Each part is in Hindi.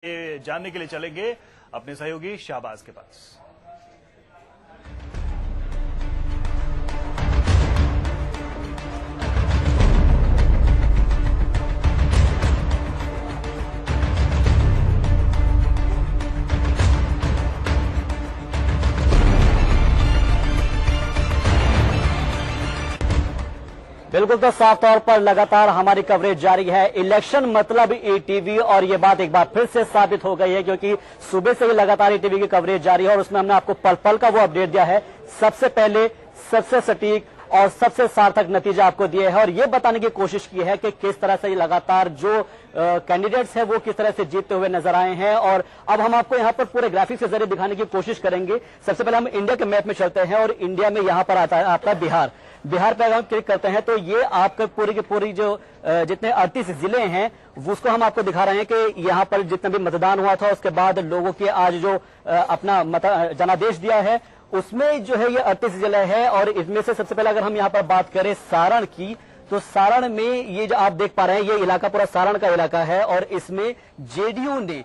ये जानने के लिए चलेंगे अपने सहयोगी शाहबाज के पास। बिल्कुल, तो साफ तौर पर लगातार हमारी कवरेज जारी है। इलेक्शन मतलब ईटीवी, और ये बात एक बार फिर से साबित हो गई है क्योंकि सुबह से ही लगातार ईटीवी की कवरेज जारी है और उसमें हमने आपको पल पल का वो अपडेट दिया है। सबसे पहले सबसे सटीक और सबसे सार्थक नतीजा आपको दिए है और ये बताने की कोशिश की है कि किस तरह से लगातार जो कैंडिडेट्स हैं वो किस तरह से जीतते हुए नजर आए हैं। और अब हम आपको यहाँ पर पूरे ग्राफिक्स के जरिए दिखाने की कोशिश करेंगे। सबसे पहले हम इंडिया के मैप में चलते हैं और इंडिया में यहाँ पर आता है आपका बिहार। बिहार पे अगर हम क्लिक करते हैं तो ये आपके पूरी की पूरी जो जितने 38 जिले हैं उसको हम आपको दिखा रहे हैं कि यहाँ पर जितना भी मतदान हुआ था उसके बाद लोगों की आज जो अपना जनादेश दिया है उसमें जो है ये 38 जिले हैं। और इसमें से सबसे पहले अगर हम यहाँ पर बात करें सारण की, तो सारण में ये जो आप देख पा रहे हैं ये इलाका पूरा सारण का इलाका है और इसमें जेडीयू ने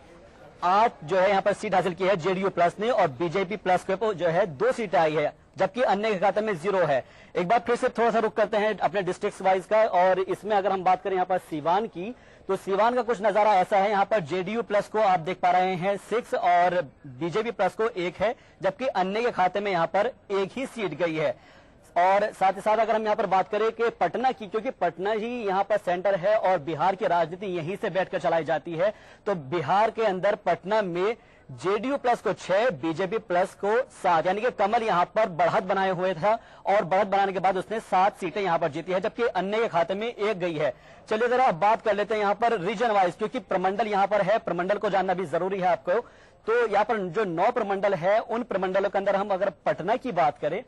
8 जो है यहाँ पर सीट हासिल की है जेडीयू प्लस ने, और बीजेपी प्लस को जो है 2 सीटें आई है, जबकि अन्य के खाते में 0 है। एक बार फिर से थोड़ा सा रुक करते हैं अपने डिस्ट्रिक्ट वाइज का, और इसमें अगर हम बात करें यहाँ पर सीवान की, तो सीवान का कुछ नजारा ऐसा है। यहाँ पर जेडीयू प्लस को आप देख पा रहे हैं 6 और बीजेपी प्लस को 1 है, जबकि अन्य के खाते में यहाँ पर 1 ही सीट गई है। और साथ ही साथ अगर हम यहाँ पर बात करें कि पटना की, क्योंकि पटना ही यहाँ पर सेंटर है और बिहार की राजनीति यहीं से बैठकर चलाई जाती है, तो बिहार के अंदर पटना में जेडीयू प्लस को 6, बीजेपी प्लस को 7, यानी कि कमल यहाँ पर बढ़त बनाए हुए था और बढ़त बनाने के बाद उसने 7 सीटें यहाँ पर जीती है, जबकि अन्य के खाते में 1 गई है। चलिए जरा अब बात कर लेते हैं यहाँ पर रीजन वाइज, क्योंकि प्रमंडल यहाँ पर है, प्रमंडल को जानना भी जरूरी है आपको। तो यहाँ पर जो 9 प्रमंडल है उन प्रमंडलों के अंदर हम अगर पटना की बात करें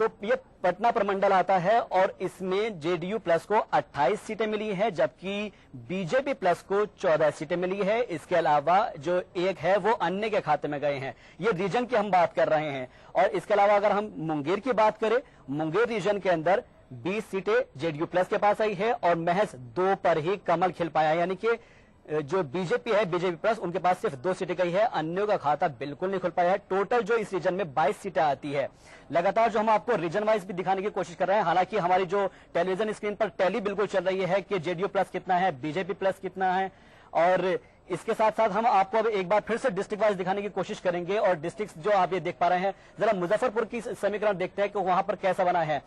तो ये पटना प्रमंडल आता है और इसमें जेडीयू प्लस को 28 सीटें मिली है, जबकि बीजेपी प्लस को 14 सीटें मिली है। इसके अलावा जो 1 है वो अन्य के खाते में गए हैं। ये रीजन की हम बात कर रहे हैं। और इसके अलावा अगर हम मुंगेर की बात करें, मुंगेर रीजन के अंदर 20 सीटें जेडीयू प्लस के पास आई है और महज 2 पर ही कमल खिल पाया, यानी कि जो बीजेपी है बीजेपी प्लस उनके पास सिर्फ 2 सीटें गई है, अन्यों का खाता बिल्कुल नहीं खुल पाया है। टोटल जो इस रीजन में 22 सीटें आती है। लगातार जो हम आपको रीजन वाइज भी दिखाने की कोशिश कर रहे हैं, हालांकि हमारी जो टेलीविजन स्क्रीन पर टैली बिल्कुल चल रही है कि जेडीयू प्लस कितना है, बीजेपी प्लस कितना है, और इसके साथ साथ हम आपको अब एक बार फिर से डिस्ट्रिक्ट वाइज दिखाने की कोशिश करेंगे। और डिस्ट्रिक्ट जो आप ये देख पा रहे हैं, जरा मुजफ्फरपुर की समीकरण देखते हैं कि वहां पर कैसा बना है।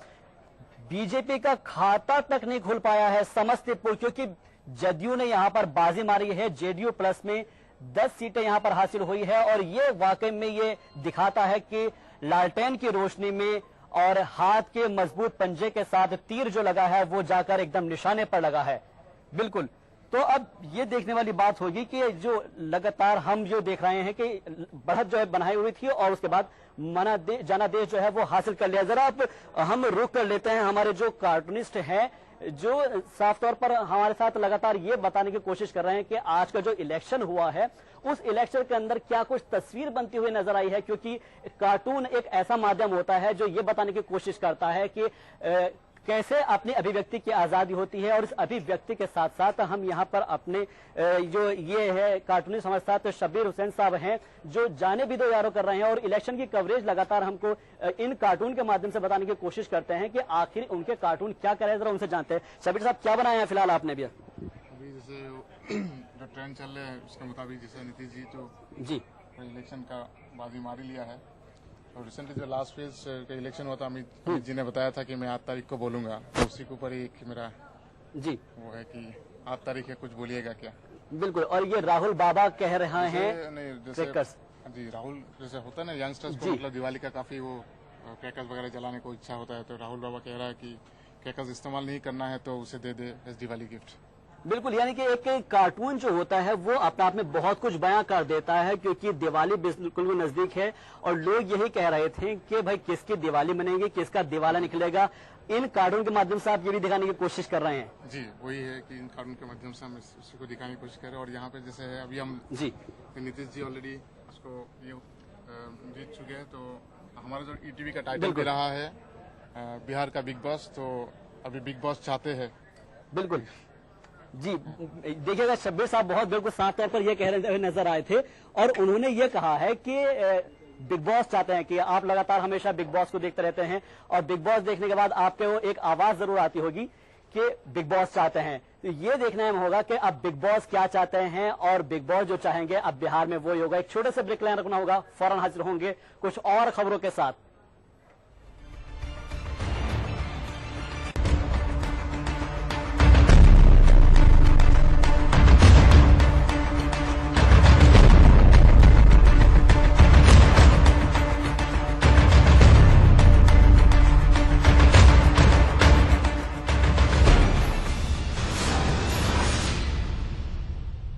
बीजेपी का खाता तक नहीं खुल पाया है समस्तीपुर, क्योंकि जदयू ने यहां पर बाजी मारी है। जेडीयू प्लस में 10 सीटें यहां पर हासिल हुई है और ये वाकई में ये दिखाता है कि लालटेन की रोशनी में और हाथ के मजबूत पंजे के साथ तीर जो लगा है वो जाकर एकदम निशाने पर लगा है। बिल्कुल, तो अब ये देखने वाली बात होगी कि जो लगातार हम जो देख रहे हैं कि बढ़त जो है बनाई हुई थी और उसके बाद जनादेश जो है वो हासिल कर लिया। जरा अब हम रुक कर लेते हैं, हमारे जो कार्टूनिस्ट हैं जो साफ तौर पर हमारे साथ लगातार ये बताने की कोशिश कर रहे हैं कि आज का जो इलेक्शन हुआ है उस इलेक्शन के अंदर क्या कुछ तस्वीर बनती हुई नजर आई है, क्योंकि कार्टून एक ऐसा माध्यम होता है जो ये बताने की कोशिश करता है कि कैसे अपनी अभिव्यक्ति की आजादी होती है। और इस अभिव्यक्ति के साथ साथ हम यहाँ पर अपने जो ये है कार्टूनिस्ट हमारे साथ शब्बीर हुसैन साहब हैं जो जाने भी दो यारों कर रहे हैं और इलेक्शन की कवरेज लगातार हमको इन कार्टून के माध्यम से बताने की कोशिश करते हैं कि आखिर उनके कार्टून क्या कर रहे हैं, जरा उनसे जानते हैं। शब्बीर साहब, क्या बनाया है फिलहाल आपने भी? अभी जैसे जो ट्रेंड चल रहे हैं उसके मुताबिक जैसे नीतीश जी तो इलेक्शन का बाजी मारी लिया है। और रिसेंटली जो लास्ट फेज का इलेक्शन हुआ था, अमित जी ने बताया था कि मैं 8 तारीख को बोलूंगा, तो उसी के ऊपर ही मेरा वो है कि 8 तारीख है, कुछ बोलिएगा क्या? बिल्कुल, और ये राहुल बाबा कह रहे हैं जी, राहुल जैसे होता है ना यंगस्टर्स को, मतलब दिवाली का काफी वो क्रैकर्स वगैरह जलाने को इच्छा होता है, तो राहुल बाबा कह रहा है कि क्रैकर्स इस्तेमाल नहीं करना है तो उसे दे दे एज दिवाली गिफ्ट। बिल्कुल, यानी कि एक कार्टून जो होता है वो अपने आप में बहुत कुछ बयां कर देता है, क्योंकि दिवाली बिल्कुल नजदीक है और लोग यही कह रहे थे कि भाई किसकी दिवाली मनेगी, किसका दिवाला निकलेगा। इन कार्टून के माध्यम से आप ये भी दिखाने की कोशिश कर रहे हैं। जी, वही है कि इन कार्टून के माध्यम से हम उसी को दिखाने की कोशिश कर रहे हैं। और यहाँ पे जैसे है अभी हम नीतीश जी ऑलरेडी उसको ये जीत चुके हैं, तो हमारा जो ईटीवी का टाइटल भी रहा है बिहार का बिग बॉस, तो अभी बिग बॉस चाहते हैं। बिल्कुल, जी देखिएगा, शब्बीर साहब बहुत बिल्कुल साफ तौर पर ये कह रहे नजर आए थे और उन्होंने ये कहा है कि बिग बॉस चाहते हैं कि आप लगातार हमेशा बिग बॉस को देखते रहते हैं और बिग बॉस देखने के बाद आपके वो एक आवाज जरूर आती होगी कि बिग बॉस चाहते हैं। तो ये देखना में होगा कि अब बिग बॉस क्या चाहते हैं और बिग बॉस जो चाहेंगे अब बिहार में वो ही होगा। एक छोटे से ब्रेक लाइन रखना होगा, फौरन हाजिर होंगे कुछ और खबरों के साथ।